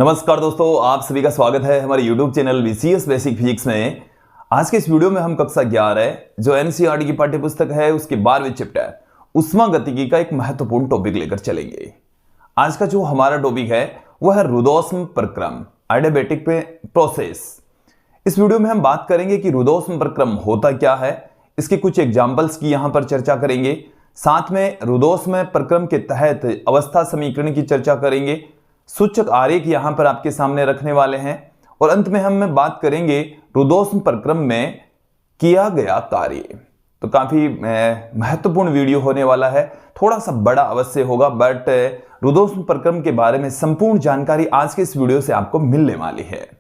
नमस्कार दोस्तों, आप सभी का स्वागत है हमारे YouTube channel VCS basic physics में। आज के इस वीडियो में हम कक्षा 11 जो NCERT की पाठ्य पुस्तक है उसके 12वें चैप्टर उष्मागतिकी का एक महत्वपूर्ण टॉपिक लेकर चलेंगे। आज का जो हमारा टॉपिक है वह है रुद्धोष्म प्रक्रम, एडियाबैटिक प्रोसेस। इस वीडियो में हम बात करेंगे कि रुद्धोष्म प्रक्रम होता क्या है, इसके कुछ एग्जाम्पल्स की यहां पर चर्चा करेंगे। साथ में रुद्धोष्म प्रक्रम के तहत अवस्था समीकरण की चर्चा करेंगे। सूचक आरेख यहां पर आपके सामने रखने वाले हैं और अंत में हम बात करेंगे रुद्धोष्म प्रक्रम में किया गया कार्य। तो काफी महत्वपूर्ण वीडियो होने वाला है, थोड़ा सा बड़ा अवश्य होगा, बट रुद्धोष्म प्रक्रम के बारे में संपूर्ण जानकारी आज के इस वीडियो से आपको मिलने वाली है।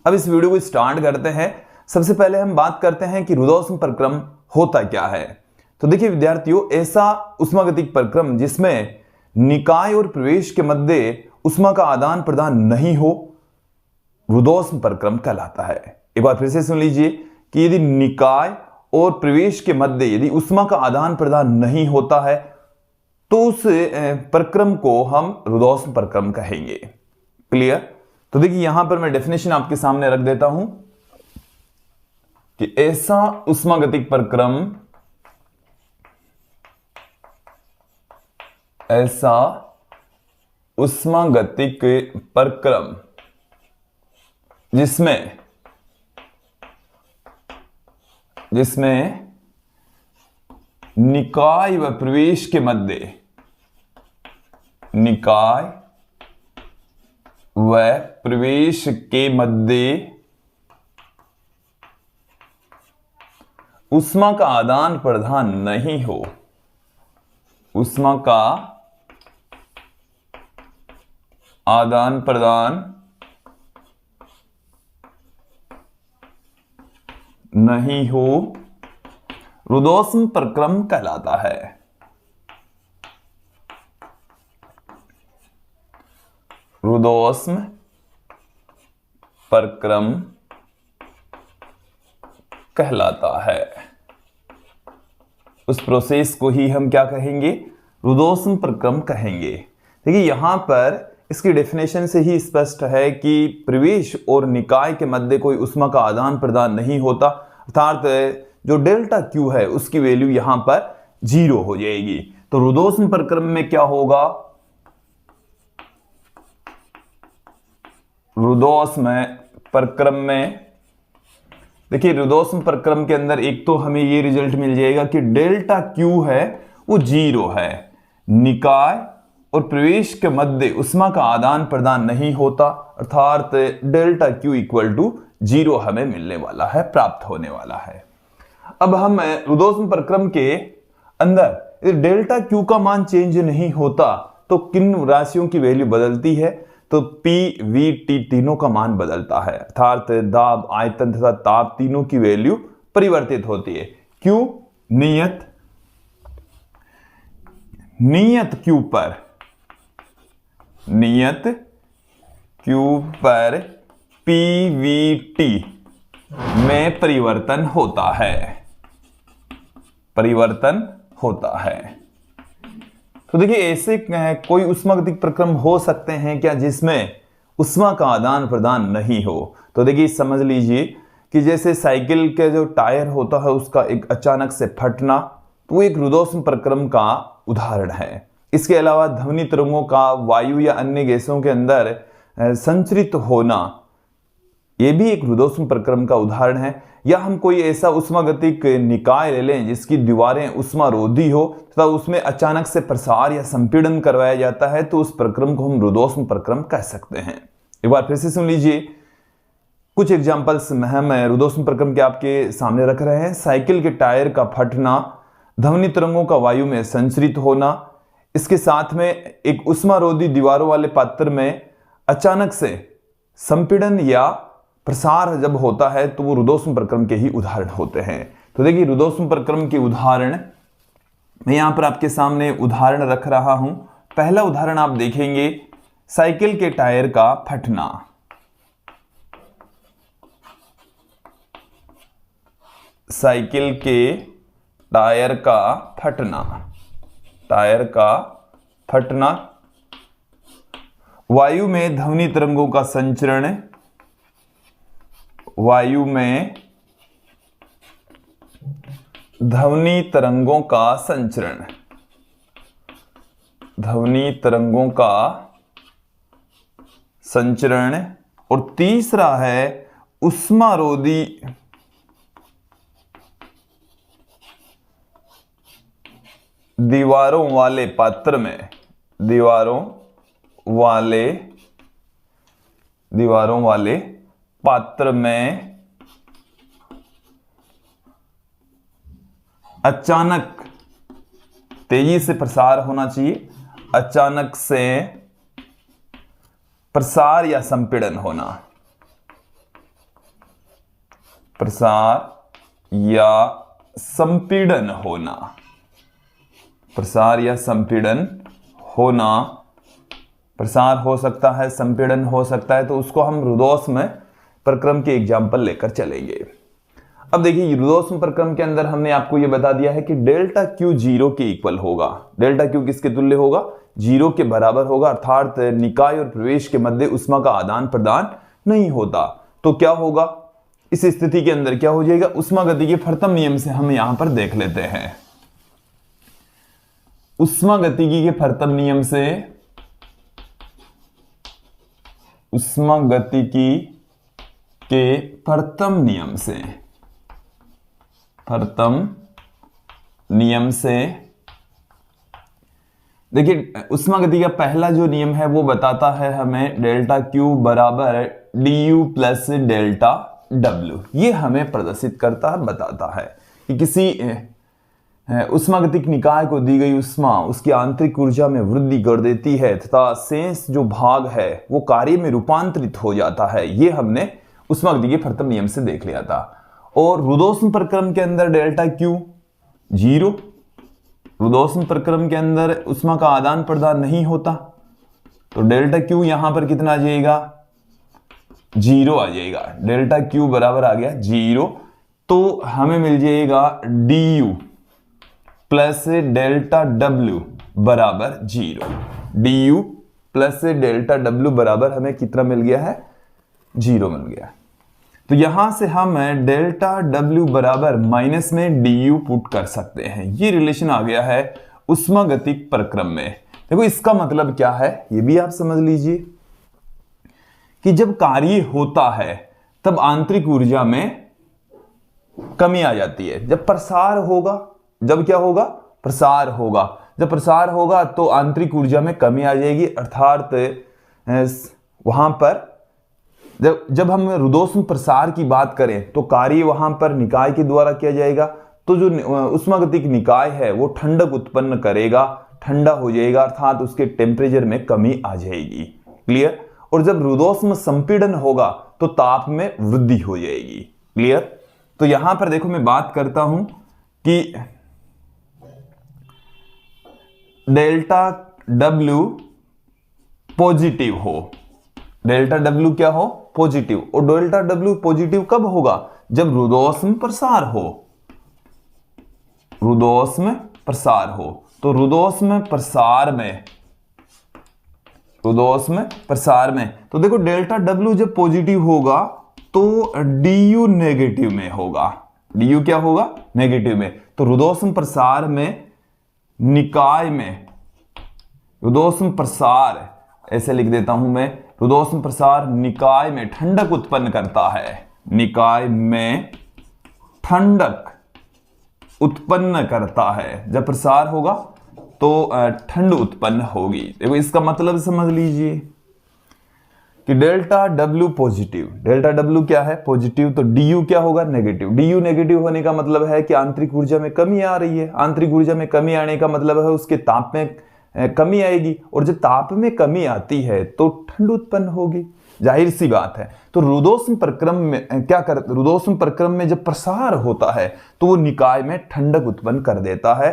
अब इस वीडियो को स्टार्ट करते हैं। सबसे पहले हम बात करते हैं कि रुद्धोष्म प्रक्रम होता क्या है। तो देखिए विद्यार्थियों, ऐसा उष्मागतिक प्रक्रम जिसमें निकाय और प्रवेश के मध्य उष्मा का आदान प्रदान नहीं हो, रुद्धोष्म प्रक्रम कहलाता है। एक बार फिर से सुन लीजिए कि यदि निकाय और प्रवेश के मध्य यदि उष्मा का आदान प्रदान नहीं होता है तो उस प्रक्रम को हम रुद्धोष्म प्रक्रम कहेंगे। क्लियर? तो देखिए यहां पर मैं डेफिनेशन आपके सामने रख देता हूं कि ऐसा उष्मागतिक प्रक्रम, ऐसा उष्मागतिक प्रक्रम जिसमें निकाय व प्रवेश के मध्य, निकाय व प्रवेश के मध्य उष्मा का आदान प्रदान नहीं हो, उष्मा का आदान प्रदान नहीं हो, रुद्धोष्म प्रक्रम कहलाता है। रुद्धोष्म प्रक्रम कहलाता है। उस प्रोसेस को ही हम क्या कहेंगे? रुद्धोष्म प्रक्रम कहेंगे। देखिए यहां पर इसकी डेफिनेशन से ही स्पष्ट है कि प्रवेश और निकाय के मध्य कोई उष्मा का आदान प्रदान नहीं होता, अर्थात जो डेल्टा क्यू है उसकी वैल्यू यहां पर 0 हो जाएगी। तो रुद्धोष्म प्रक्रम में क्या होगा? रुद्धोष्म प्रक्रम में देखिए, रुद्धोष्म प्रक्रम के अंदर एक तो हमें ये रिजल्ट मिल जाएगा कि डेल्टा क्यू है वो 0 है, निकाय और प्रवेश के मध्य उष्मा का आदान प्रदान नहीं होता, अर्थात डेल्टा क्यू इक्वल टू 0 हमें मिलने वाला है, प्राप्त होने वाला है। अब हम रुद्धोष्म प्रक्रम के अंदर डेल्टा क्यू का मान चेंज नहीं होता तो किन राशियों की वैल्यू बदलती है? तो P, V, T तीनों का मान बदलता है, अर्थात दाब, आयतन तथा ताप तीनों की वैल्यू परिवर्तित होती है। क्यों? नियत क्यू पर PVT में परिवर्तन होता है। तो देखिए ऐसे कोई उष्मागतिक प्रक्रम हो सकते हैं क्या जिसमें उष्मा का आदान प्रदान नहीं हो? तो देखिए समझ लीजिए कि जैसे साइकिल के जो टायर होता है उसका एक अचानक से फटना, तो वो एक रुद्धोष्म प्रक्रम का उदाहरण है। इसके अलावा ध्वनि तरंगों का वायु या अन्य गैसों के अंदर संचरित होना, यह भी एक रुद्धोष्म प्रक्रम का उदाहरण है। या हम कोई ऐसा उष्मागतिक निकाय ले लें जिसकी दीवारें उष्मारोधी हो तथा उसमें अचानक से प्रसार या संपीड़न करवाया जाता है, तो उस प्रक्रम को हम रुद्धोष्म प्रक्रम कह सकते हैं। एक बार फिर से सुन लीजिए, कुछ एग्जांपल्स हम रुद्धोष्म प्रक्रम के आपके सामने रख रहे हैं। साइकिल के टायर का फटना, ध्वनि तरंगों का वायु में संचरित होना, इसके साथ में एक उष्मारोधी दीवारों वाले पात्र में अचानक से संपीड़न या प्रसार जब होता है तो वो रुद्धोष्म प्रक्रम के ही उदाहरण होते हैं। तो देखिए रुद्धोष्म प्रक्रम के उदाहरण मैं यहां पर आपके सामने उदाहरण रख रहा हूं। पहला उदाहरण आप देखेंगे, साइकिल के टायर का फटना। साइकिल के टायर का फटना वायु में ध्वनि तरंगों का संचरण, वायु में ध्वनि तरंगों का संचरण, ध्वनि तरंगों का संचरण। और तीसरा है उष्मारोधी दीवारों वाले पात्र में, दीवारों वाले पात्र में अचानक तेजी से प्रसार होना चाहिए, अचानक से प्रसार या संपीड़न होना, प्रसार या संपीड़न होना, प्रसार या संपीड़न होना। प्रसार हो सकता है, संपीड़न हो सकता है, तो उसको हम रुद्धोष्म प्रक्रम के एग्जाम्पल लेकर चलेंगे। अब देखिए रुद्धोष्म प्रक्रम के अंदर हमने आपको यह बता दिया है कि डेल्टा क्यू 0 के इक्वल होगा। डेल्टा क्यू किसके तुल्य होगा? 0 के बराबर होगा, अर्थात निकाय और प्रवेश के मध्य उष्मा का आदान प्रदान नहीं होता। तो क्या होगा इस स्थिति के अंदर? क्या हो जाएगा? उष्मागतिकी के प्रथम नियम से हम यहां पर देख लेते हैं। उष्मागतिकी के प्रथम नियम से, उष्मागतिकी के प्रथम नियम से, प्रथम नियम से देखिए उष्मागतिकी का पहला जो नियम है वो बताता है हमें डेल्टा क्यू बराबर D you plus delta W. ये हमें प्रदर्शित करता है, बताता है कि किसी उष्मागतिक निकाय को दी गई उष्मा उसकी आंतरिक ऊर्जा में वृद्धि कर देती है तथा शेष जो भाग है वो कार्य में रूपांतरित हो जाता है। ये हमने उष्मागतिकी के प्रथम नियम से देख लिया था। और रुद्धोष्म प्रक्रम के अंदर डेल्टा क्यू 0, रुद्धोष्म प्रक्रम के अंदर उष्मा का आदान प्रदान नहीं होता, तो डेल्टा क्यू यहां पर कितना आ जाएगा? 0 आ जाएगा। डेल्टा क्यू बराबर आ गया 0, तो हमें मिल जाएगा D you plus delta W बराबर 0। D you plus delta W बराबर हमें कितना मिल गया है? 0 मिल गया। तो यहां से हम डेल्टा डब्ल्यू बराबर माइनस में डी यू पुट कर सकते हैं। ये रिलेशन आ गया है उष्मागतिक प्रक्रम में। देखो इसका मतलब क्या है ये भी आप समझ लीजिए कि जब कार्य होता है तब आंतरिक ऊर्जा में कमी आ जाती है। जब प्रसार होगा, जब क्या होगा? प्रसार होगा। जब प्रसार होगा तो आंतरिक ऊर्जा में कमी आ जाएगी, अर्थात वहां पर जब हम रुद्धोष्म प्रसार की बात करें तो कार्य वहां पर निकाय के द्वारा किया जाएगा। तो जो उष्मागतिक निकाय है वो ठंडक उत्पन्न करेगा, ठंडा हो जाएगा, अर्थात उसके टेम्परेचर में कमी आ जाएगी। क्लियर? और जब रुद्धोष्म संपीड़न होगा तो ताप में वृद्धि हो जाएगी। क्लियर? तो यहां पर देखो मैं बात करता हूं कि डेल्टा डब्ल्यू पॉजिटिव हो, डेल्टा डब्ल्यू क्या हो? पॉजिटिव। और डेल्टा डब्ल्यू पॉजिटिव कब होगा? जब रुद्धोष्म प्रसार हो, रुद्धोष्म प्रसार हो। तो रुद्धोष्म प्रसार में, रुद्धोष्म प्रसार में तो देखो डेल्टा डब्ल्यू जब पॉजिटिव होगा तो डी यू नेगेटिव में होगा। डी यू क्या होगा? नेगेटिव में। तो रुद्धोष्म प्रसार में निकाय में, रुद्धोष्म प्रसार ऐसे लिख देता हूं मैं, रुद्धोष्म प्रसार निकाय में ठंडक उत्पन्न करता है, निकाय में ठंडक उत्पन्न करता है। जब प्रसार होगा तो ठंड उत्पन्न होगी। देखो इसका मतलब समझ लीजिए कि delta W positive, delta W क्या है? पॉजिटिव। तो डी यू क्या होगा? नेगेटिव। डी यू नेगेटिव होने का मतलब है कि आंतरिक ऊर्जा में कमी आ रही है। आंतरिक ऊर्जा में कमी आने का मतलब है उसके ताप में कमी आएगी, और जब ताप में कमी आती है तो ठंड उत्पन्न होगी, जाहिर सी बात है। तो रुद्धोष्म प्रक्रम में क्या कर, रुद्धोष्म प्रक्रम में जब प्रसार होता है तो वो निकाय में ठंडक उत्पन्न कर देता है,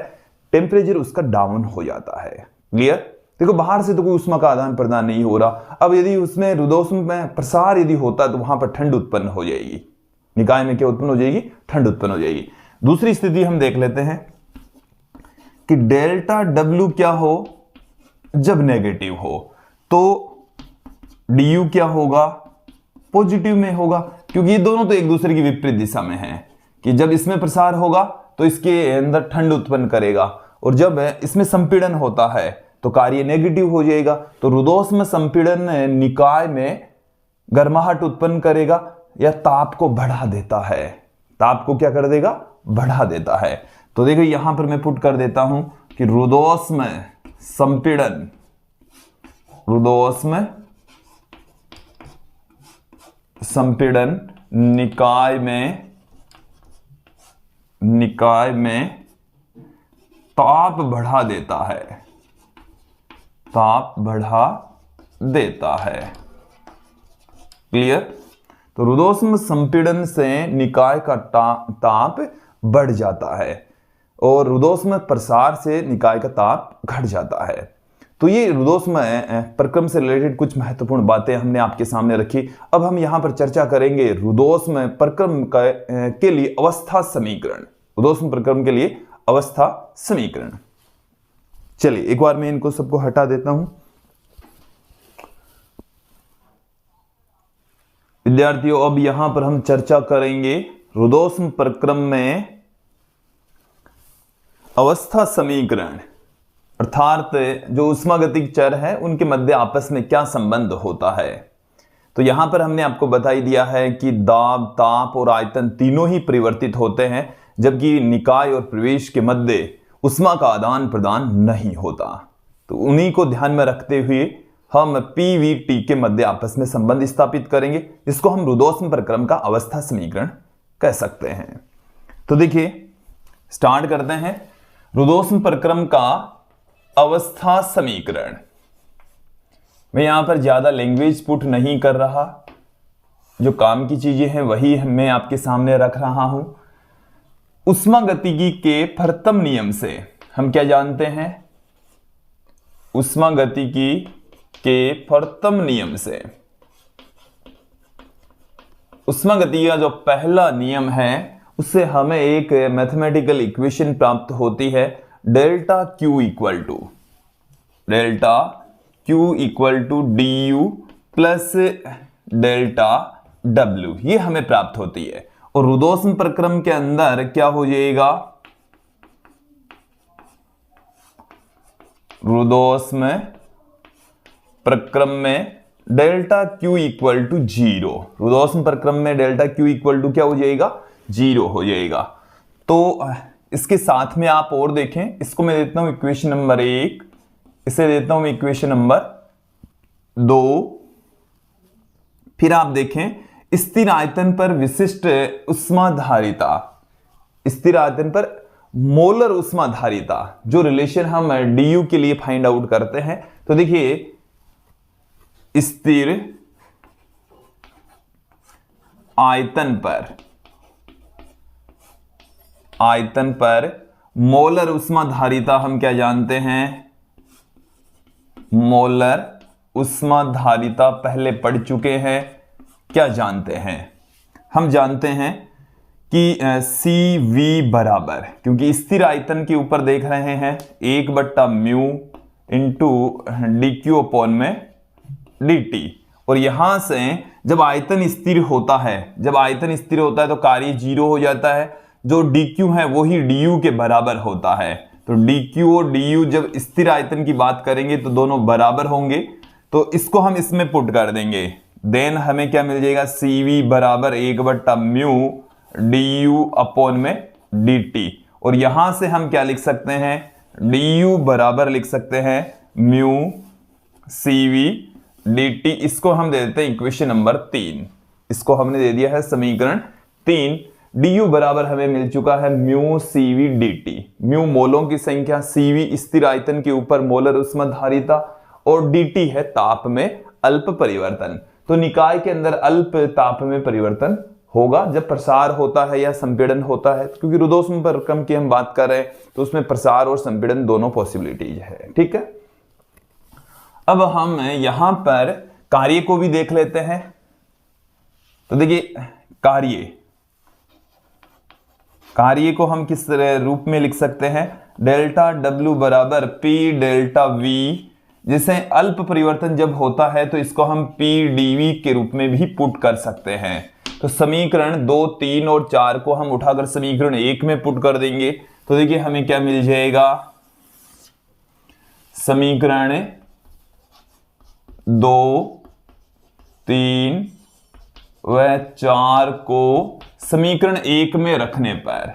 टेम्परेचर उसका डाउन हो जाता है। क्लियर? देखो बाहर से तो कोई उष्मा का आदान प्रदान नहीं हो रहा। अब यदि उसमें रुद्धोष्म में प्रसार यदि होता तो वहां पर ठंड उत्पन्न हो जाएगी, निकाय में क्या उत्पन्न हो जाएगी? ठंड उत्पन्न हो जाएगी। दूसरी स्थिति हम देख लेते हैं कि डेल्टा डब्ल्यू क्या हो? जब नेगेटिव हो। तो du क्या होगा, पॉजिटिव में होगा, क्योंकि ये दोनों तो एक दूसरे की विपरीत दिशा में हैं कि जब इसमें प्रसार होगा तो इसके अंदर ठंड उत्पन्न करेगा, और जब इसमें संपीड़न होता है तो कार्य नेगेटिव हो जाएगा। तो रुद्धोष्म संपीड़न निकाय में गर्माहट उत्पन्न करेगा या ताप को बढ़ा देता है। ताप को क्या कर देगा, बढ़ा देता है। तो देखो यहां पर मैं पुट कर देता हूं कि रुद्धोष्म संपीड़न, रुद्धोष्म संपीड़न निकाय में ताप बढ़ा देता है, ताप बढ़ा देता है। क्लियर? तो रुद्धोष्म संपीड़न से निकाय का ताप बढ़ जाता है और रुद्धोष्म प्रसार से निकाय का ताप घट जाता है। तो ये रुद्धोष्म प्रक्रम से रिलेटेड कुछ महत्वपूर्ण बातें हमने आपके सामने रखी। अब हम यहां पर चर्चा करेंगे रुद्धोष्म प्रक्रम के लिए अवस्था समीकरण, रुद्धोष्म प्रक्रम के लिए अवस्था समीकरण। चलिए एक बार मैं इनको सबको हटा देता हूं। विद्यार्थियों अब यहां पर हम चर्चा करेंगे रुद्धोष्म प्रक्रम में अवस्था समीकरण, अर्थात जो उष्मागतिक चर है उनके मध्य आपस में क्या संबंध होता है। तो यहां पर हमने आपको बता ही दिया है कि दाब, ताप और आयतन तीनों ही परिवर्तित होते हैं, जबकि निकाय और प्रवेश के मध्य उष्मा का आदान प्रदान नहीं होता। तो उन्हीं को ध्यान में रखते हुए हम पीवीटी के मध्य आपस में संबंध स्थापित करेंगे, जिसको हम रुद्धोष्म प्रक्रम का अवस्था समीकरण कह सकते हैं। तो देखिए स्टार्ट करते हैं रुद्धोष्म प्रक्रम का अवस्था समीकरण। मैं यहां पर ज्यादा लैंग्वेज पुट नहीं कर रहा, जो काम की चीजें हैं वही मैं आपके सामने रख रहा हूं। उष्मागतिकी के प्रथम नियम से हम क्या जानते हैं, उष्मागतिकी के प्रथम नियम से, उष्मागतिकी का जो पहला नियम है उससे हमें एक मैथमेटिकल इक्वेशन प्राप्त होती है, delta Q equal to du plus delta w, ये हमें प्राप्त होती है। और रुद्धोष्म प्रक्रम के अंदर क्या हो जाएगा, रुद्धोष्म प्रक्रम में डेल्टा क्यू इक्वल टू 0, रुद्धोष्म प्रक्रम में डेल्टा क्यू इक्वल टू क्या हो जाएगा, 0 हो जाएगा। तो इसके साथ में आप और देखें, इसको मैं देता हूं इक्वेशन नंबर 1, इसे देता हूं इक्वेशन नंबर 2। फिर आप देखें स्थिर आयतन पर विशिष्ट उष्माधारिता, स्थिर आयतन पर मोलर उष्माधारिता, जो रिलेशन हम du के लिए फाइंड आउट करते हैं। तो देखिए स्थिर आयतन पर मोलर उष्माधारिता हम क्या जानते हैं, मोलर उष्माधारिता पहले पढ़ चुके हैं। क्या जानते हैं, हम जानते हैं कि CV बराबर, क्योंकि स्थिर आयतन के ऊपर देख रहे हैं 1/μ इंटू dq अपॉन में dt। और यहां से जब आयतन स्थिर होता है, तो कार्य 0 हो जाता है, जो dq है वो ही du के बराबर होता है। तो dq और du जब स्थिर आयतन की बात करेंगे तो दोनों बराबर होंगे, तो इसको हम इसमें पुट कर देंगे। देन हमें क्या मिल जाएगा, CV बराबर 1/μ du अपॉन में dt। और यहां से हम क्या लिख सकते हैं, du बराबर लिख सकते हैं μ CV dt। इसको हम दे देते हैं इक्वेशन नंबर 3, इसको हमने दे दिया है समीकरण 3। du बराबर हमें मिल चुका है μ CV dt। μ मोलों की संख्या, CV स्थिर आयतन के ऊपर मोलर उष्माधारिता और dt है ताप में अल्प परिवर्तन। तो निकाय के अंदर अल्प ताप में परिवर्तन होगा जब प्रसार होता है या संपीड़न होता है, क्योंकि रुद्धोष्म प्रक्रम की हम बात कर रहे हैं तो उसमें प्रसार और संपीड़न दोनों पॉसिबिलिटीज है। ठीक है, अब हम यहां पर कार्य को भी देख लेते हैं। तो देखिए कार्य को हम किस रूप में लिख सकते हैं, डेल्टा W बराबर P डेल्टा V जैसे अल्प परिवर्तन जब होता है तो इसको हम पी डीवी के रूप में भी पुट कर सकते हैं। तो समीकरण 2, 3 और 4 को हम उठाकर समीकरण 1 में पुट कर देंगे तो देखिए हमें क्या मिल जाएगा, समीकरण 2, 3 व 4 को समीकरण 1 में रखने पर,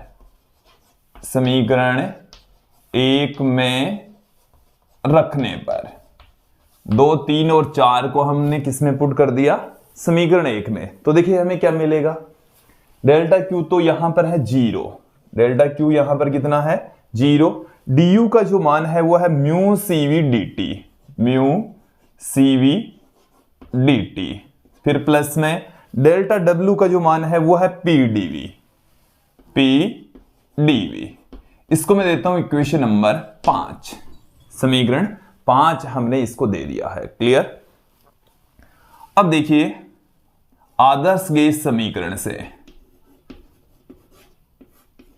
समीकरण 1 में रखने पर 2, 3 और 4 को हमने किस में पुट कर दिया, समीकरण 1 में। तो देखिए हमें क्या मिलेगा, डेल्टा क्यू तो यहां पर है 0, डेल्टा क्यू यहां पर कितना है 0, डी यू का जो मान है वो है mu CV D T, mu CV D T, फिर प्लस में डेल्टा डब्ल्यू का जो मान है वो है पी डीवी, पी डीवी। इसको मैं देता हूं इक्वेशन नंबर 5, समीकरण 5 हमने इसको दे दिया है। क्लियर। अब देखिए आदर्श गैस समीकरण से,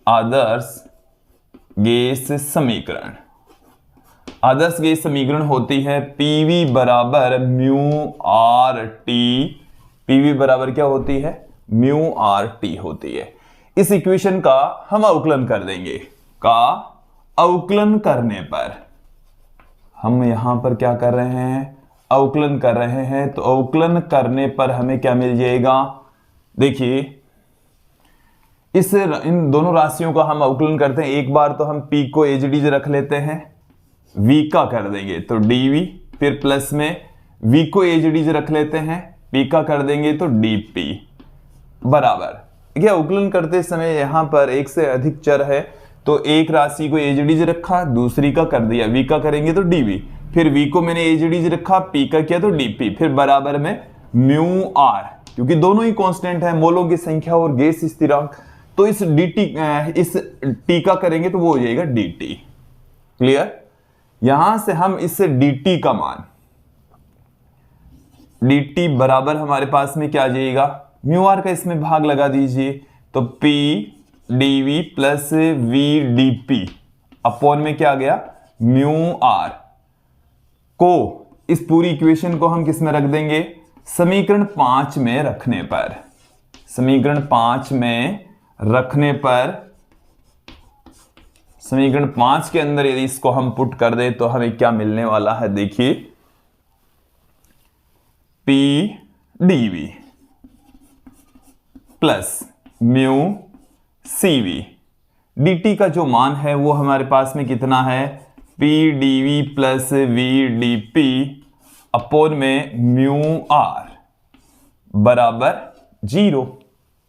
आदर्श गैस समीकरण, आदर्श गैस समीकरण होती है पीवी बराबर म्यू आर टी, पीवी बराबर क्या होती है, म्यू आर टी होती है। इस इक्वेशन का हम अवकलन कर देंगे, का अवकलन करने पर हम यहां पर क्या कर रहे हैं, अवकलन कर रहे हैं, तो अवकलन करने पर हमें क्या मिल जाएगा, देखिए इन दोनों राशियों का हम अवकलन करते हैं। एक बार तो हम p को एज डी रख लेते हैं, v का कर देंगे तो dv, फिर प्लस में v को एज डी रख लेते हैं, p का कर देंगे तो dp बराबर। देखिए अवकलन करते समय यहां पर एक से अधिक चर है तो एक राशि को एज डी रखा, दूसरी का कर दिया v का करेंगे तो dv, फिर v को मैंने एज डी रखा, p का किया तो dp, फिर बराबर में म्यू आर, क्योंकि दोनों ही कांस्टेंट है, मोलों की संख्या और गैस स्थिरांक, तो इस dt, इस t का करेंगे तो वो हो जाएगा dt। क्लियर। यहां से हम इस dt का मान, dt बराबर हमारे पास में क्या आ जाएगा, म्यू आर का इसमें भाग लगा दीजिए तो p dv plus v dp upon में क्या आ गया, म्यू आर को इस पूरी इक्वेशन को हम किस में रख देंगे, समीकरण 5 में रखने पर, समीकरण 5 में रखने पर, समीकरण 5 के अंदर यदि इसको हम पुट कर दे तो हमें क्या मिलने वाला है, देखिए P dV plus mu CV, dt का जो मान है वो हमारे पास में कितना है, P dV plus V dP upon में म्यू R बराबर 0।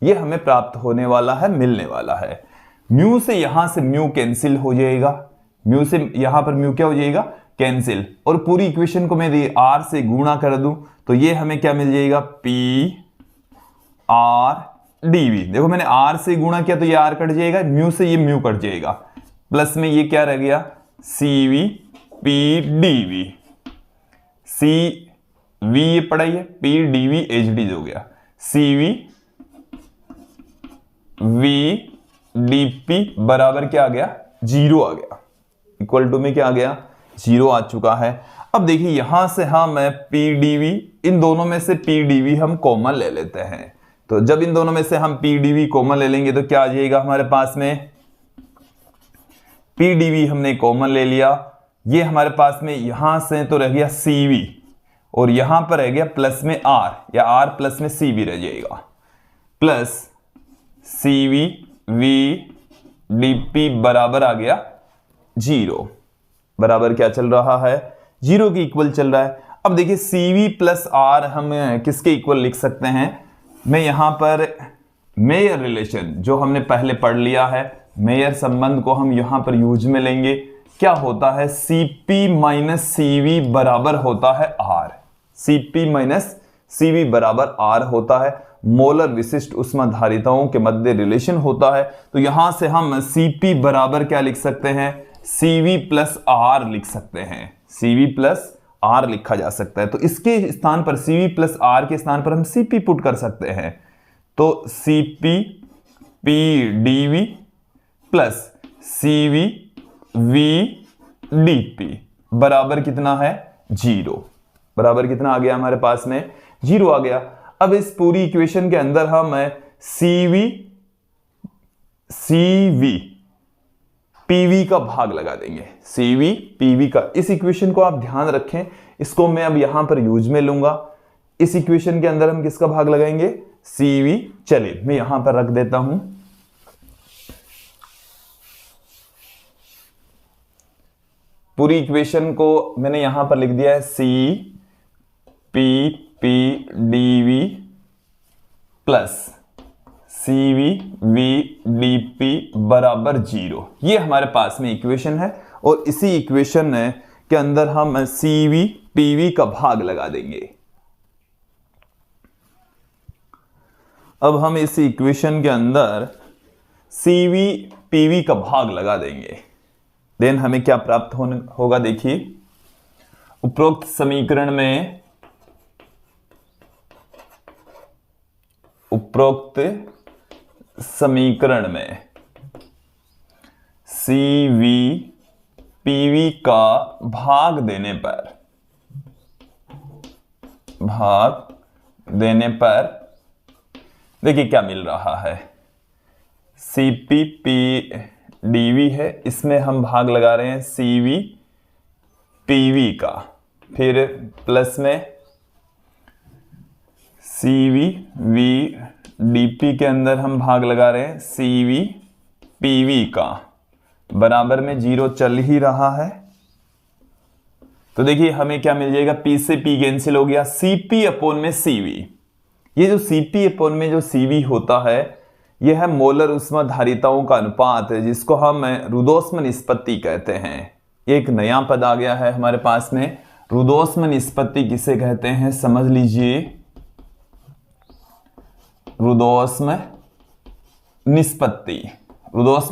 ये हमें प्राप्त होने वाला है, मिलने वाला है। म्यू से यहां से म्यू कैंसिल हो जाएगा, म्यू से यहां पर म्यू क्या हो जाएगा, कैंसिल, और पूरी इक्वेशन को मैं आर से गुणा कर दूं तो ये हमें क्या मिल जाएगा, पी आर डीवी। देखो मैंने आर से गुणा किया तो ये आर कट जाएगा, म्यू से ये म्यू कट जाएगा, प्लस में ये क्या रह गया, CV P DV, C V ये पढ़ाई है, पी डीवी एच डी हो गया, सीवी वी डीपी बराबर क्या आ गया, 0 आ गया, इक्वल टू में क्या आ गया, 0 आ चुका है। अब देखिए यहां से हम पी डीवी, इन दोनों में से पी डीवी हम कॉमन ले लेते हैं, तो जब इन दोनों में से हम पी डीवी कॉमन ले लेंगे तो क्या आ जाएगा हमारे पास में, पी डीवी हमने कॉमन ले लिया, ये हमारे पास में यहां से तो रह गया सीवी और यहां पर रह गया प्लस में आर, या आर प्लस में सीवी रह जाएगा, प्लस सीवी वी डीपी बराबर आ गया 0, बराबर क्या चल रहा है, 0 के इक्वल चल रहा है। अब देखिए सीवी प्लस आर हम किसके इक्वल लिख सकते हैं, मैं यहां पर मेयर रिलेशन जो हमने पहले पढ़ लिया है, मेयर संबंध को हम यहां पर यूज में लेंगे। क्या होता है, सीपी माइनस सीवी बराबर होता है आर, सीपी माइनस सीवी बराबर आर होता है, मोलर विशिष्ट उष्माधारिताओं के मध्य रिलेशन होता है। तो यहां से हम Cp बराबर क्या लिख सकते हैं, Cv प्लस आर लिख सकते हैं, Cv प्लस आर लिखा जा सकता है। तो इसके स्थान पर Cv प्लस आर के स्थान पर हम Cp पुट कर सकते हैं, तो Cp P dV plus Cv V dP बराबर कितना है जीरो। बराबर कितना आ गया हमारे पास में? जीरो आ गया। अब इस पूरी इक्वेशन के अंदर हम सीवी पीवी का भाग लगा देंगे। सीवी पीवी का, इस इक्वेशन को आप ध्यान रखें, इसको मैं अब यहां पर यूज में लूंगा। इस इक्वेशन के अंदर हम किसका भाग लगाएंगे? सीवी। चलिए मैं यहां पर रख देता हूं। पूरी इक्वेशन को मैंने यहां पर लिख दिया है C P P D V plus C V V D P बराबर जीरो। ये हमारे पास में इक्वेशन है और इसी इक्वेशन के अंदर हम सी वी पी वी का भाग लगा देंगे। अब हम इस इक्वेशन के अंदर सी वी पी वी का भाग लगा देंगे। देन हमें क्या प्राप्त होगा? देखिए, उपरोक्त समीकरण में सी वी पी वी का भाग देने पर देखिए क्या मिल रहा है। C P P D V है, इसमें हम भाग लगा रहे हैं सी वी पी वी का, फिर प्लस में सी वी वी डी पी के अंदर हम भाग लगा रहे हैं सी वी पी वी का, बराबर में जीरो चल ही रहा है। तो देखिए हमें क्या मिल जाएगा? पी से पी कैंसिल हो गया, सी पी अपॉन में सी वी। ये जो सी पी अपॉन में जो सी वी होता है, यह है मोलर ऊष्माधारिताओं का अनुपात, जिसको हम रुद्धोष्म निष्पत्ति कहते हैं। एक नया पद आ गया है हमारे पास में। रुद्धोष्म निष्पत्ति किसे कहते हैं? समझ लीजिए, रुद्धोष्म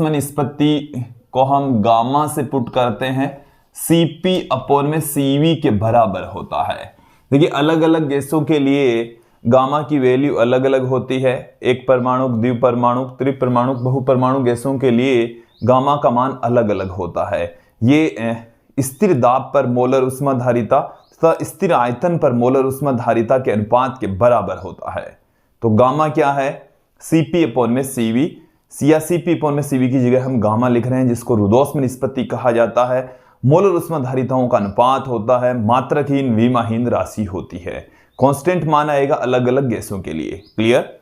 निष्पत्ति को हम गामा से पुट करते हैं, Cp अपॉन में Cv के बराबर होता है। देखिए अलग अलग गैसों के लिए गामा की वैल्यू अलग अलग होती है। एक परमाणु, द्विपरमाणु, त्रिपरमाणु, बहुपरमाणु गैसों के लिए गामा का मान अलग अलग होता है। ये स्थिर दाब पर मोलर ऊष्माधारिता तथा स्थिर आयतन पर मोलर ऊष्माधारिता के अनुपात के बराबर होता है। तो गामा क्या है? Cp अपॉन में Cv, या Cp अपॉन में Cv की जगह हम गामा लिख रहे हैं, जिसको रुद्धोष्म निष्पत्ति कहा जाता है। मोलर ऊष्माधारिताओं का अनुपात होता है, मात्रकहीन विमाहीन राशि होती है। कांस्टेंट मान आएगा अलग अलग गैसों के लिए। क्लियर?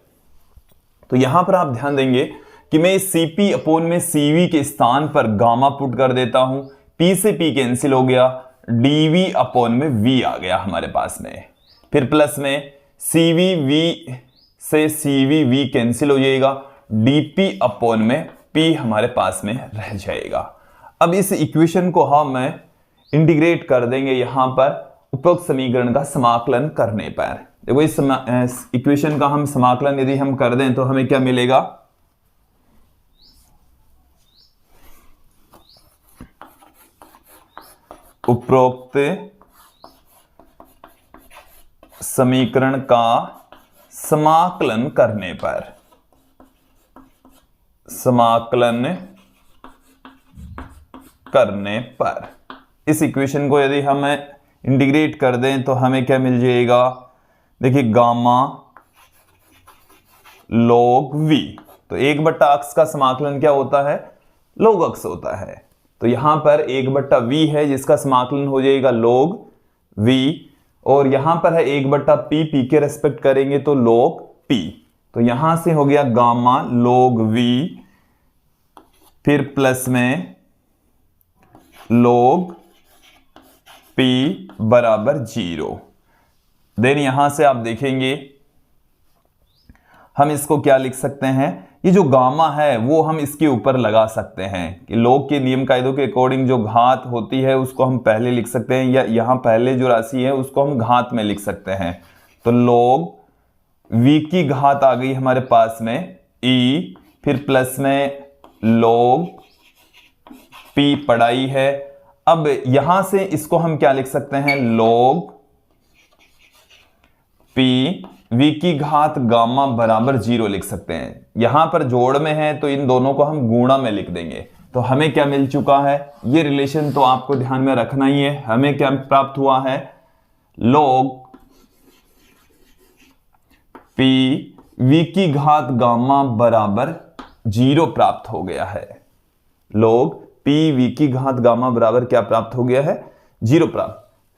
तो यहां पर आप ध्यान देंगे कि मैं Cp अपॉन में Cv के स्थान पर गामा पुट कर देता हूं। P से P कैंसिल हो गया, dV अपॉन में V आ गया हमारे पास में। फिर प्लस में Cv V से Cv V कैंसिल हो जाएगा, dP अपॉन में P हमारे पास में रह जाएगा। अब इस इक्वेशन को हम इंटीग्रेट कर देंगे यहां पर उपरोक्त समीकरण का समाकलन करने पर। देखो इस इक्वेशन का हम समाकलन यदि हम कर दें तो हमें क्या मिलेगा? उपरोक्त समीकरण का समाकलन करने पर इस इक्वेशन को यदि हम इंटीग्रेट कर दें तो हमें क्या मिल जाएगा? देखिए गामा log v। तो 1/अक्ष का समाकलन क्या होता है? log अक्ष होता है। तो यहां पर 1/v है जिसका समाकलन हो जाएगा log v, और यहां पर है 1/p, p के रेस्पेक्ट करेंगे तो log p। तो यहां से हो गया गामा log v, फिर प्लस में log p बराबर 0। देन यहां से आप देखेंगे हम इसको क्या लिख सकते हैं? ये जो गामा है वो हम इसके ऊपर लगा सकते हैं कि log के नियम कायदों के अकॉर्डिंग जो घात होती है उसको हम पहले लिख सकते हैं, या यहां पहले जो राशि है उसको हम घात में लिख सकते हैं। तो log v की घात आ गई हमारे पास में e, फिर प्लस में log p पढ़ाई है। अब यहां से इसको हम क्या लिख सकते हैं? log p v की घात गामा बराबर 0 लिख सकते हैं। यहां पर जोड़ में है तो इन दोनों को हम गुणा में लिख देंगे। तो हमें क्या मिल चुका है, ये रिलेशन तो आपको ध्यान में रखना ही है। हमें क्या प्राप्त हुआ है, log p v की घात गामा बराबर 0 प्राप्त हो गया है। log p v की घात गामा बराबर क्या प्राप्त हो गया है, 0 प्राप्त।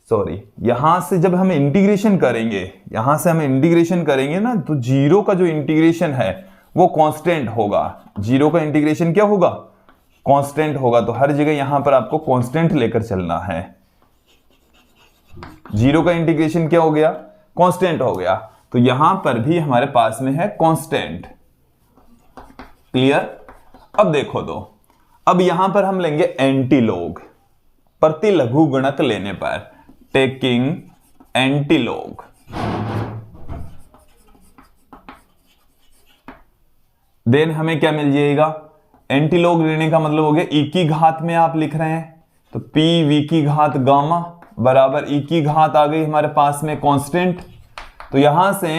सॉरी, यहां से जब हम इंटीग्रेशन करेंगे, यहां से हम इंटीग्रेशन करेंगे ना, तो 0 का जो इंटीग्रेशन है वो कांस्टेंट होगा। 0 का इंटीग्रेशन क्या होगा, कांस्टेंट होगा। तो हर जगह यहां पर आपको कांस्टेंट लेकर चलना है। 0 का इंटीग्रेशन क्या हो गया, कांस्टेंट हो गया। तो यहां पर भी हमारे पास में है कांस्टेंट। क्लियर। अब देखो तो, अब यहां पर हम लेंगे एंटीलॉग, प्रतिलघु गुणक लेने पर, टेकिंग एंटीलॉग। देन हमें क्या मिल जाएगा, एंटीलॉग लेने का मतलब हो गया ई की घात में आप लिख रहे हैं, तो पी वी की घात गामा बराबर ई की घात आ गई हमारे पास में कांस्टेंट। तो यहां से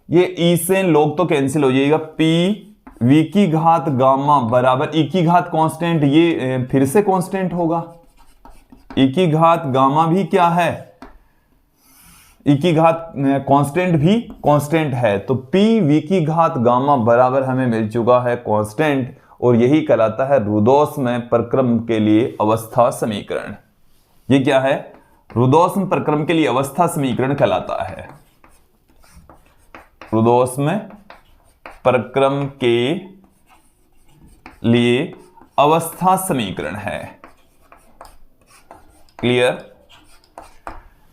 ये ई से लॉग तो कैंसिल हो जाएगा, पी वी की घात गामा बराबर ई की घात कांस्टेंट, ये फिर से कांस्टेंट होगा। ई की घात गामा भी क्या है, ई की घात कांस्टेंट भी कांस्टेंट है। तो पी वी की घात गामा बराबर हमें मिल चुका है कांस्टेंट, और यही कहलाता है रुदोष्म प्रक्रम के लिए अवस्था समीकरण। ये क्या है, रुदोष्म प्रक्रम के लिए अवस्था समीकरण कहलाता है। रुदोष्म प्रक्रम के लिए अवस्था समीकरण है। क्लियर।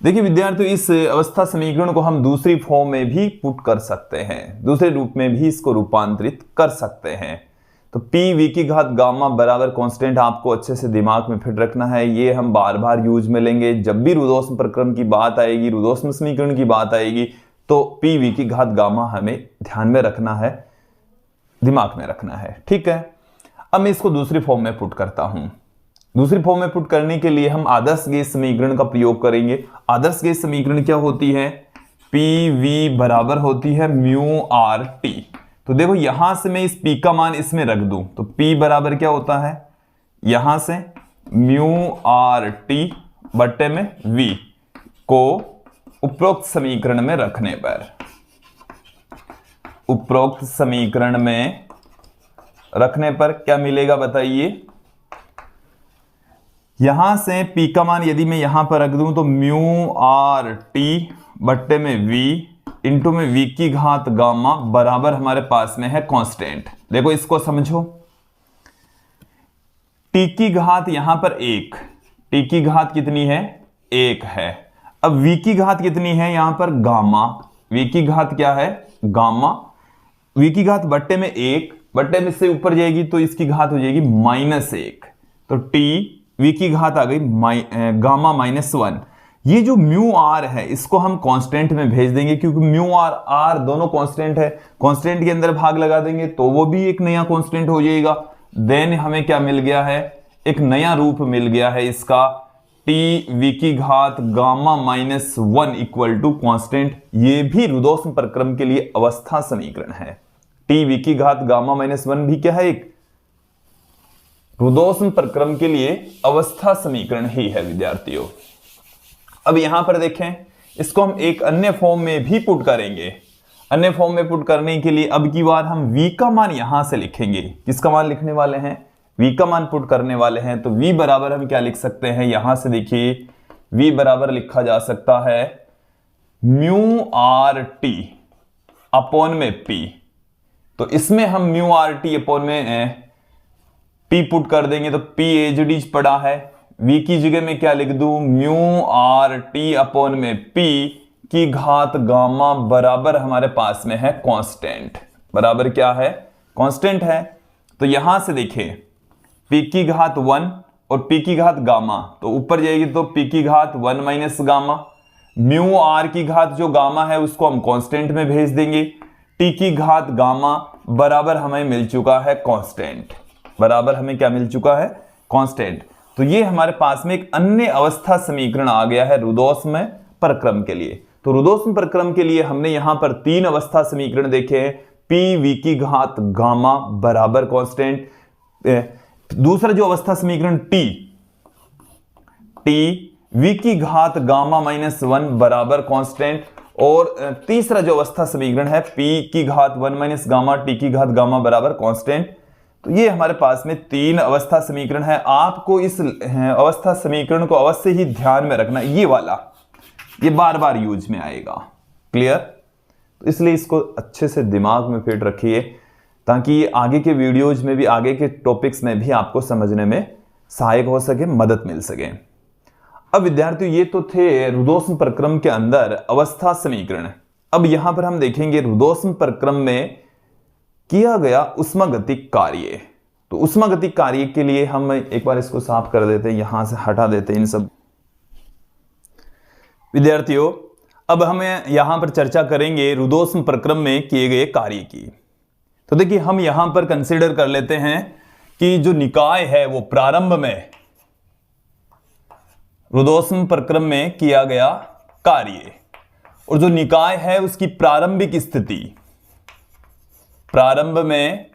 देखिए विद्यार्थियों, इस अवस्था समीकरण को हम दूसरी फॉर्म में भी पुट कर सकते हैं, दूसरे रूप में भी इसको रूपांतरित कर सकते हैं। तो पी वी की घात गामा बराबर कांस्टेंट आपको अच्छे से दिमाग में फिट रखना है। ये हम बार बार यूज में लेंगे, जब भी रुदोष्म प्रक्रम की बात आएगी, रुदोष्म समीकरण की बात आएगी, तो पी वी की घात गामा हमें ध्यान में रखना है, दिमाग में रखना है। ठीक है। अब मैं इसको दूसरी फॉर्म में पुट करता हूं। दूसरी फॉर्म में पुट करने के लिए हम आदर्श गैस समीकरण का प्रयोग करेंगे। आदर्श गैस समीकरण क्या होती है, पी वी बराबर होती है म्यू आर टी। तो देखो यहां से मैं इस पी का मान इसमें रख दूं, तो पी बराबर क्या होता है, यहां से म्यू आर टी बट्टे में वी को उपरोक्त समीकरण में रखने पर, उपरोक्त समीकरण में रखने पर क्या मिलेगा बताइए। यहां से पी का मान यदि मैं यहां पर रख दूं, तो म्यू आर टी बट्टे में वी इंटू में वी की घात गामा बराबर हमारे पास में है कांस्टेंट। देखो इसको समझो, टी की घात यहां पर 1, टी की घात कितनी है, 1 है। अब वी की घात कितनी है, यहां पर गामा, वी की घात क्या है, गामा। वी की घात बट्टे में 1, बट्टे में से ऊपर जाएगी तो इसकी घात हो जाएगी -1। तो टी वी की घात आ गई गामा -1। ये जो म्यू आर है इसको हम कांस्टेंट में भेज देंगे, क्योंकि म्यू आर आर दोनों कांस्टेंट है, कांस्टेंट के अंदर भाग लगा देंगे तो वो भी एक नया कांस्टेंट हो जाएगा। देन हमें क्या मिल गया है, एक नया रूप मिल गया है इसका, टी वी की घात गामा -1 इक्वल टू कांस्टेंट। ये भी रुदोष्म प्रक्रम के लिए अवस्था समीकरण है। टी वी की घात गामा -1 भी क्या है, एक रुदोष्म प्रक्रम के लिए अवस्था समीकरण ही है विद्यार्थियों। अब यहां पर देखें, इसको हम एक अन्य फॉर्म में भी पुट करेंगे। अन्य फॉर्म में पुट करने के लिए अब की बार हम v का मान यहां से लिखेंगे। किसका मान लिखने वाले हैं, v का मान पुट करने वाले हैं। तो v बराबर हम क्या लिख सकते हैं, यहां से देखिए v बराबर लिखा जा सकता है म्यू आर टी अपॉन में p। तो इसमें हम म्यू आर टी अपॉन में p पुट कर देंगे, तो p एज इट इज पड़ा है। v की जगह में क्या लिख दूं, म्यू आर टी अपॉन में p की घात गामा बराबर हमारे पास में है कांस्टेंट। बराबर क्या है, कांस्टेंट है। तो यहां से देखिए p की घात 1 और p की घात गामा, तो ऊपर जाएगी तो p की घात 1 माइनस गामा। म्यू r की घात जो गामा है उसको हम कांस्टेंट में भेज देंगे। t की घात गामा बराबर हमें मिल चुका है कांस्टेंट। बराबर हमें क्या मिल चुका है, कांस्टेंट। तो ये हमारे पास में एक अन्य अवस्था समीकरण आ गया है रुदोष्म प्रक्रम के लिए। तो रुदोष्म प्रक्रम के लिए हमने यहां पर 3 अवस्था समीकरण देखे हैं। पी वी की घात गामा बराबर कांस्टेंट, दूसरा जो अवस्था समीकरण टी v की घात गामा माइनस 1 बराबर कांस्टेंट, और तीसरा जो अवस्था समीकरण है p की घात 1 माइनस गामा t की घात गामा बराबर कांस्टेंट। तो ये हमारे पास में 3 अवस्था समीकरण है। आपको इस अवस्था समीकरण को अवश्य ही ध्यान में रखना, ये वाला ये बार बार यूज में आएगा। क्लियर? तो इसलिए इसको अच्छे से दिमाग में फिट रखिए ताकि आगे के वीडियोज में भी, आगे के टॉपिक्स में भी आपको समझने में सहायक हो सके, मदद मिल सके। अब विद्यार्थियों, ये तो थे रुदोष्म प्रक्रम के अंदर अवस्था समीकरण। अब यहां पर हम देखेंगे रुदोष्म प्रक्रम में किया गया उष्मागतिक कार्य। तो उष्मागतिक कार्य के लिए हम एक बार इसको साफ कर देते हैं, यहां से हटा देते हैं इन सब। विद्यार्थियों, अब हम यहां पर चर्चा करेंगे रुदोष्म प्रक्रम में किए गए कार्य की। तो देखिए, हम यहां पर कंसीडर कर लेते हैं कि जो निकाय है वो प्रारंभ में रुदोष्म प्रक्रम में किया गया कार्य, और जो निकाय है उसकी प्रारंभिक स्थिति, प्रारंभ में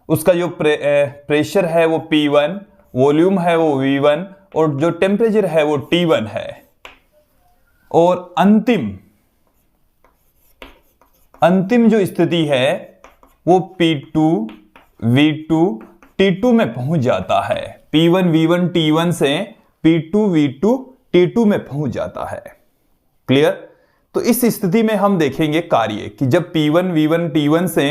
उसका जो प्रेशर है वो P1, वॉल्यूम है वो V1, और जो टेम्परेचर है वो T1 है, और अंतिम जो स्थिति है वो P2, V2, T2 में पहुंच जाता है। P1, V1, T1 से P2, V2, T2 में पहुंच जाता है। क्लियर? तो इस स्थिति में हम देखेंगे कार्य कि जब P1, V1, T1 से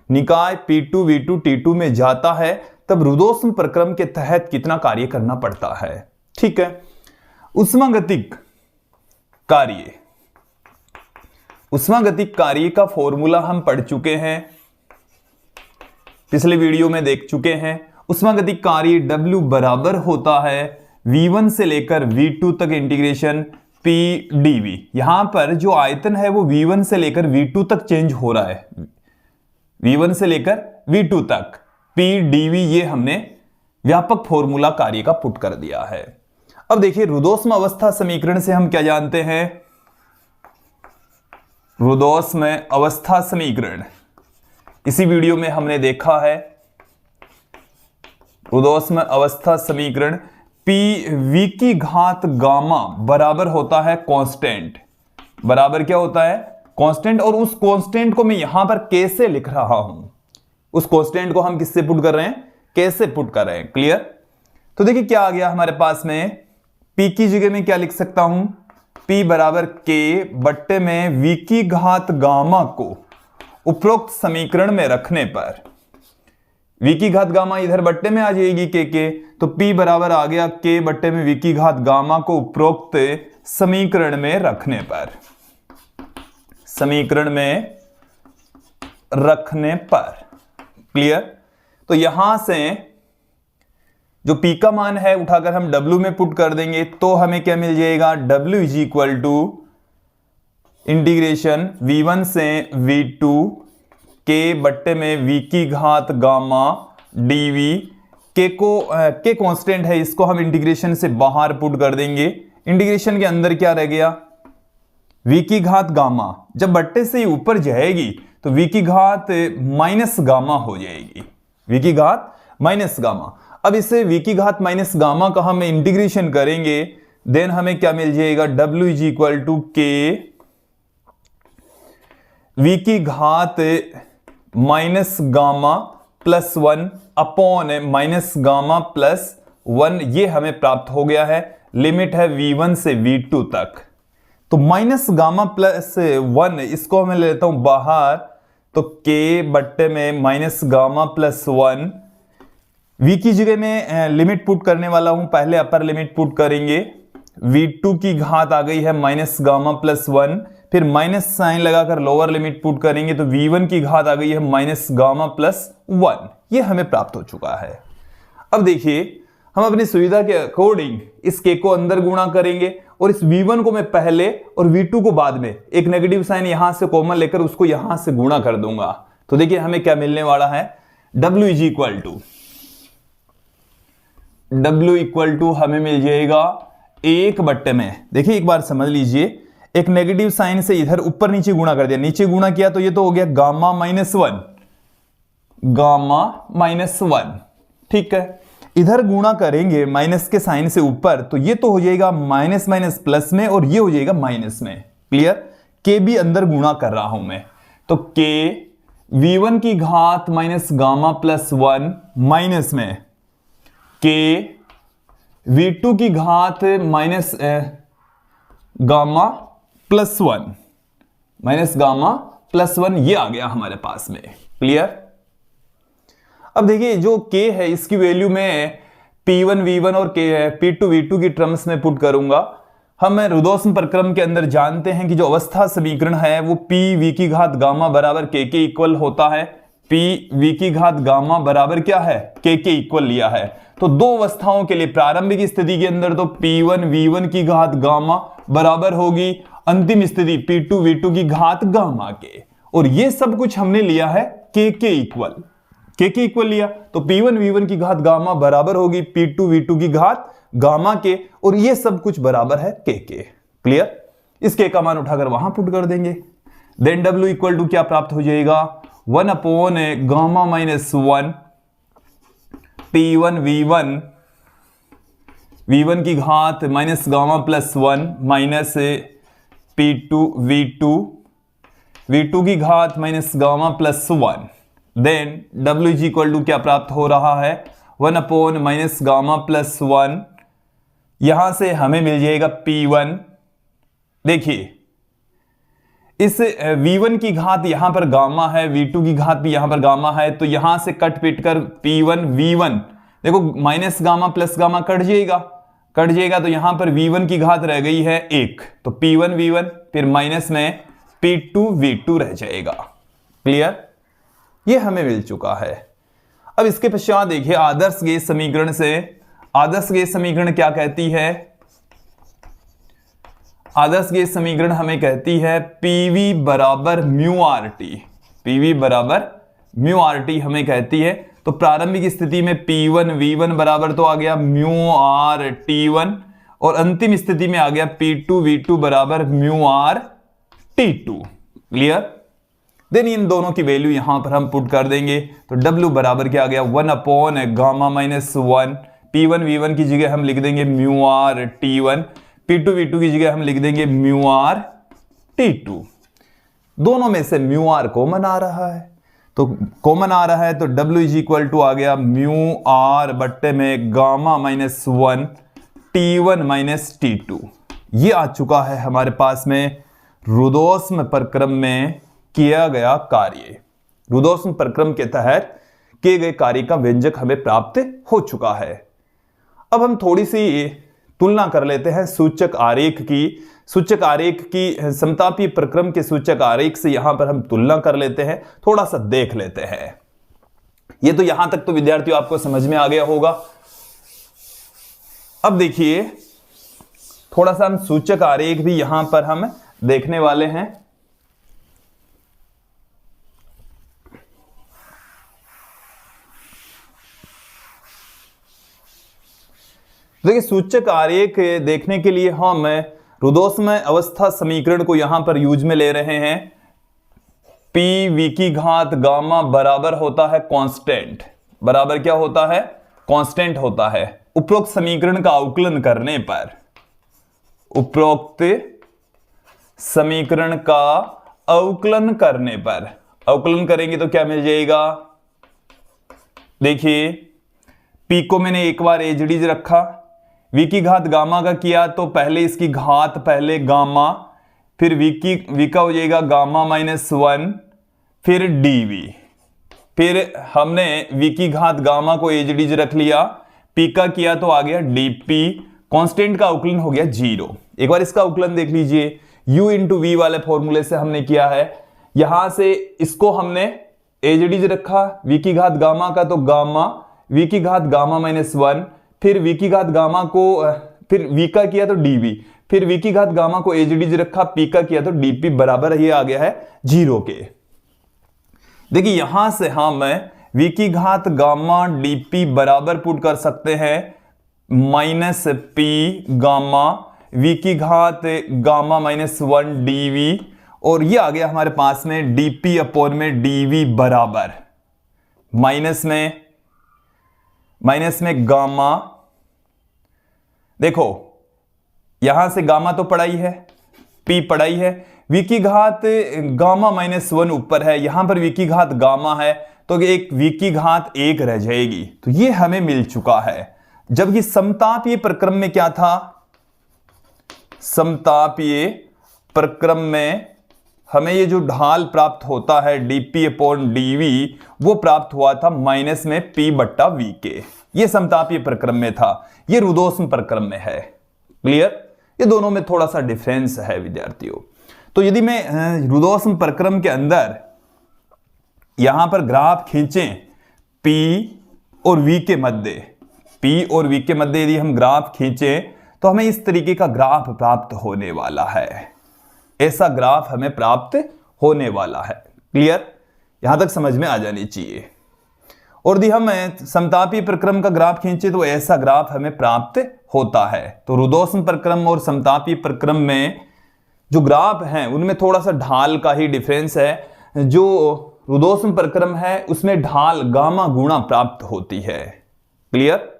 निकाय P2, V2, T2 में जाता है तब रुदोष्म प्रक्रम के तहत कितना कार्य करना पड़ता है। ठीक है। उष्मागतिक कार्य, उष्मागतिक कार्य का फॉर्मूला हम पढ़ चुके हैं, पिछले वीडियो में देख चुके हैं। उष्मागतिक कार्य W बराबर होता है V1 से लेकर V2 तक इंटीग्रेशन P dV। यहां पर जो आयतन है वो V1 से लेकर V2 तक चेंज हो रहा है, V1 से लेकर V2 तक P dV, ये हमने व्यापक फॉर्मूला कार्य का पुट कर दिया है। अब देखिए, रुदोष्म अवस्था समीकरण से हम क्या जानते हैं? रुदोष्म अवस्था समीकरण इसी वीडियो में हमने देखा है। रुदोष्म अवस्था समीकरण V की घात गामा बराबर होता है कांस्टेंट, बराबर क्या होता है? कांस्टेंट। और उस कांस्टेंट को मैं यहां पर कैसे लिख रहा हूं, उस कांस्टेंट को हम किससे पुट कर रहे हैं, कैसे पुट कर रहे हैं। क्लियर? तो देखिए क्या आ गया हमारे पास में, P की जगह में क्या लिख सकता हूं, P बराबर K बट्टे में V की घात गामा को उपरोक्त समीकरण में रखने पर, V की घात गामा इधर बट्टे में आ जाएगी K, तो P बराबर आ गया K बट्टे में V की घात गामा को उपरोक्त समीकरण में रखने पर, समीकरण में रखने पर। क्लियर? तो यहां से जो P का मान है उठाकर हम W में पुट कर देंगे तो हमें क्या मिल जाएगा, W is equal to integration V1 से V2 K बट्टे में V की घात गामा dV। K कांस्टेंट है, इसको हम इंटीग्रेशन से बाहर पुट कर देंगे। इंटीग्रेशन के अंदर क्या रह गया, V की घात गामा जब बट्टे से ऊपर जाएगी तो V की घात माइनस गामा हो जाएगी, V की घात माइनस गामा। अब इसे V की घात माइनस गामा का हम इंटीग्रेशन करेंगे, देन हमें क्या मिल जाएगा, W is equal to K V की घात minus gamma plus 1 upon minus gamma plus 1, ये हमें प्राप्त हो गया है। लिमिट है V1 से V2 तक, तो माइनस गामा प्लस 1 इसको मैं ले लेता हूं बाहर, तो K बट्टे में माइनस गामा प्लस 1, V की जगह में लिमिट पुट करने वाला हूं, पहले अपर लिमिट पुट करेंगे। V2 की घात आ गई है माइनस गामा प्लस 1, फिर माइनस साइन लगाकर लोअर लिमिट पुट करेंगे तो V1 की घात आ गई है माइनस गामा प्लस 1, ये हमें प्राप्त हो चुका है। अब देखिए, हम अपनी सुविधा के अकॉर्डिंग इस K को अंदर गुणा करेंगे और इस V1 को मैं पहले और V2 को बाद में, एक नेगेटिव साइन यहां से कॉमन लेकर उसको यहां से गुणा कर दूंगा। तो देखिए हमें क्या मिलने वाला है, W इज इक्वल टू हमें मिल जाएगा 1 बट्टे में, देखिए एक बार समझ लीजिए, एक नेगेटिव साइन से इधर ऊपर नीचे गुणा कर दिया, नीचे गुणा किया तो ये तो हो गया गामा माइनस 1, गामा माइनस 1। ठीक है, इधर गुणा करेंगे माइनस के साइन से ऊपर, तो ये तो हो जाएगा माइनस माइनस प्लस में और ये हो जाएगा माइनस में। क्लियर? के भी अंदर गुणा कर रहा हूं मैं, तो के v1 की घात माइनस गामा प्लस 1 माइनस में के v2 की घात minus gamma plus 1 minus gamma plus 1, ये आ गया हमारे पास में। क्लियर? अब देखिए जो k है इसकी वैल्यू में P1 V1 और P2 V2 की टर्म्स में पुट करूंगा। हम रुदोष्म प्रक्रम के अंदर जानते हैं कि जो अवस्था समीकरण है वो PV की घात गामा बराबर K के इक्वल होता है। PV की घात गामा बराबर क्या है? K के इक्वल लिया है। तो दो अवस्थाओं के लिए प्रारंभिक स्थिति के अंदर तो P1 V1 की घात गामा बराबर होगी अंतिम स्थिति P2 V2 की घात गामा के, और ये सब कुछ हमने लिया है K के इक्वल। K के इक्वल लिया तो P1 V1 की घात गामा बराबर होगी P2 V2 की घात गामा के, और ये सब कुछ बराबर है K के। क्लियर? इस K का मान उठाकर वहां पुट कर देंगे। देन W इक्वल टू क्या प्राप्त हो जाएगा? 1 upon gamma minus 1 P1 V1 की घात minus gamma plus 1 minus P2 V2 की घात minus gamma plus 1। Then W is equal to क्या प्राप्त हो रहा है? 1 अपॉन माइनस गामा प्लस 1, यहां से हमें मिल जाएगा P1। देखिए इस V1 की घात यहां पर गामा है, V2 की घात भी यहां पर गामा है, तो यहां से कट पिट कर P1 V1, देखो minus gamma plus gamma cut जाएगा तो यहां पर V1 की घात रह गई है 1, तो P1 V1 फिर माइनस में P2 V2 रह जाएगा। क्लियर? ये हमें मिल चुका है। अब इसके पश्चात देखिए आदर्श गैस समीकरण से, आदर्श गैस समीकरण क्या कहती है? आदर्श गैस समीकरण हमें कहती है PV बराबर म्यू RT, PV बराबर म्यू RT हमें कहती है। तो प्रारंभिक स्थिति में P1 V1 बराबर तो आ गया म्यू RT1, और अंतिम स्थिति में आ गया P2 V2 बराबर mu RT2। Clear? Then in दोनों की वैल्यू यहां पर हम पुट कर देंगे, तो W बराबर क्या आ गया? 1 upon gamma minus 1, P1 V1 की जगह हम लिख देंगे म्यू RT1, P2 V2 की जगह हम लिख देंगे म्यू RT2। दोनों में से म्यू R कॉमन आ रहा है, तो कॉमन आ रहा है तो W इज इक्वल टू आ गया म्यू R बट्टे में gamma minus 1 T1 minus T2। ये आ चुका है हमारे पास में रुदोष्म प्रक्रम में किया गया कार्य। रुदोष्म प्रक्रम के तहत किए गए कार्य का व्यंजक हमें प्राप्त हो चुका है। अब हम थोड़ी सी तुलना कर लेते हैं सूचक आरेख की। सूचक आरेख की समतापीय प्रक्रम के सूचक आरेख से यहां पर हम तुलना कर लेते हैं, थोड़ा सा देख लेते हैं। ये तो यहां तक तो विद्यार्थियों आपको समझ में आ गया होगा। अब देखिए थोड़ा सा हम सूचक आरेख भी यहां पर हम देखने वाले हैं। देखिए सूचक आरेख देखने के लिए हम रुदोष्म अवस्था समीकरण को यहां पर यूज में ले रहे हैं। PV की घात गामा बराबर होता है कांस्टेंट, बराबर क्या होता है? कांस्टेंट होता है। उपरोक्त समीकरण का अवकलन करने पर, उपरोक्त समीकरण का अवकलन करने पर, अवकलन करेंगे तो क्या मिल जाएगा? देखिए P को मैंने एक बार एजडीज रखा, V की घात गामा का किया तो पहले इसकी घात पहले गामा, फिर V का हो जाएगा गामा माइनस 1, फिर dV, फिर हमने V की घात गामा को एजडीज रख लिया, P का किया तो आ गया dP, कांस्टेंट का अवकलन हो गया 0। एक बार इसका अवकलन देख लीजिए, U इंटू V वाले फॉर्मूले से हमने किया है। यहां से इसको हमने एजडीज रखा, V की घात गामा का तो गामा, V की घात गामा माइनस 1, फिर V की घात गामा को, फिर V का किया तो dV, फिर V की घात गामा को एजडीज रखा, P का किया तो dP बराबर ये आ गया है 0 के। देखिए यहां से हम V की घात गामा dP बराबर पुट कर सकते हैं माइनस P गामा V की घात गामा माइनस 1 dV, और ये आ गया हमारे पास में dP अपॉन में dV बराबर माइनस में माइनस में गामा, देखो यहां से गामा तो पढ़ा ही है, पी पढ़ा ही है, v की घात गामा -1 ऊपर है, यहां पर v की घात गामा है, तो एक v की घात 1 रह जाएगी। तो ये हमें मिल चुका है। जबकि समतापीय प्रक्रम में क्या था, समतापीय प्रक्रम में हमें ये जो ढाल प्राप्त होता है dp/dv वो प्राप्त हुआ था माइनस में p/v के। ये समतापीय प्रक्रम में था, ये रुदोष्म प्रक्रम में है। क्लियर? ये दोनों में थोड़ा सा डिफरेंस है विद्यार्थियों। तो यदि मैं रुदोष्म प्रक्रम के अंदर यहां पर ग्राफ खींचें p और v के मध्य, p और v के मध्य यदि हम ग्राफ खींचें तो हमें इस तरीके का ग्राफ प्राप्त होने वाला है। ऐसा ग्राफ हमें प्राप्त होने वाला है। क्लियर? यहां तक समझ में आ जानी चाहिए। और यदि हम समतापीय प्रक्रम का ग्राफ खींचे तो ऐसा ग्राफ हमें प्राप्त होता है। तो रुदोष्म प्रक्रम और समतापीय प्रक्रम में जो ग्राफ हैं उनमें थोड़ा सा ढाल का ही डिफरेंस है। जो रुदोष्म प्रक्रम है उसमें ढाल गामा गुणा प्राप्त होती है। क्लियर?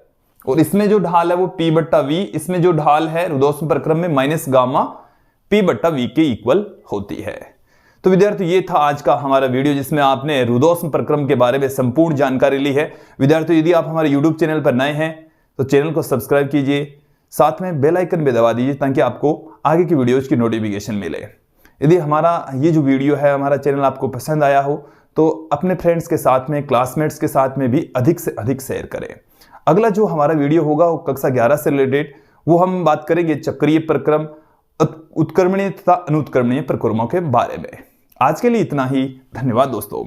और इसमें जो ढाल है वो p/v, इसमें जो ढाल है रुदोष्म प्रक्रम में माइनस गामा p/v के इक्वल होती है। तो विद्यार्थी ये था आज का हमारा वीडियो जिसमें आपने रुदोष्म प्रक्रम के बारे में संपूर्ण जानकारी ली है। विद्यार्थी यदि आप हमारे YouTube चैनल पर नए हैं तो चैनल को सब्सक्राइब कीजिए, साथ में बेल आइकन भी दबा दीजिए ताकि आपको आगे की वीडियोज की नोटिफिकेशन मिले। यदि हमारा ये जो वीडियो है, हमारा चैनल आपको पसंद आया हो तो अपने फ्रेंड्स के साथ में, क्लासमेट्स के साथ में भी अधिक से अधिक शेयर करें। अगला जो हमारा वीडियो होगा वो कक्षा 11 से रिलेटेड, वो हम बात करेंगे चक्रीय प्रक्रम, उत्क्रमणीय तथा अनुत्क्रमणीय प्रक्रमों के बारे में। आज के लिए इतना ही। धन्यवाद दोस्तों।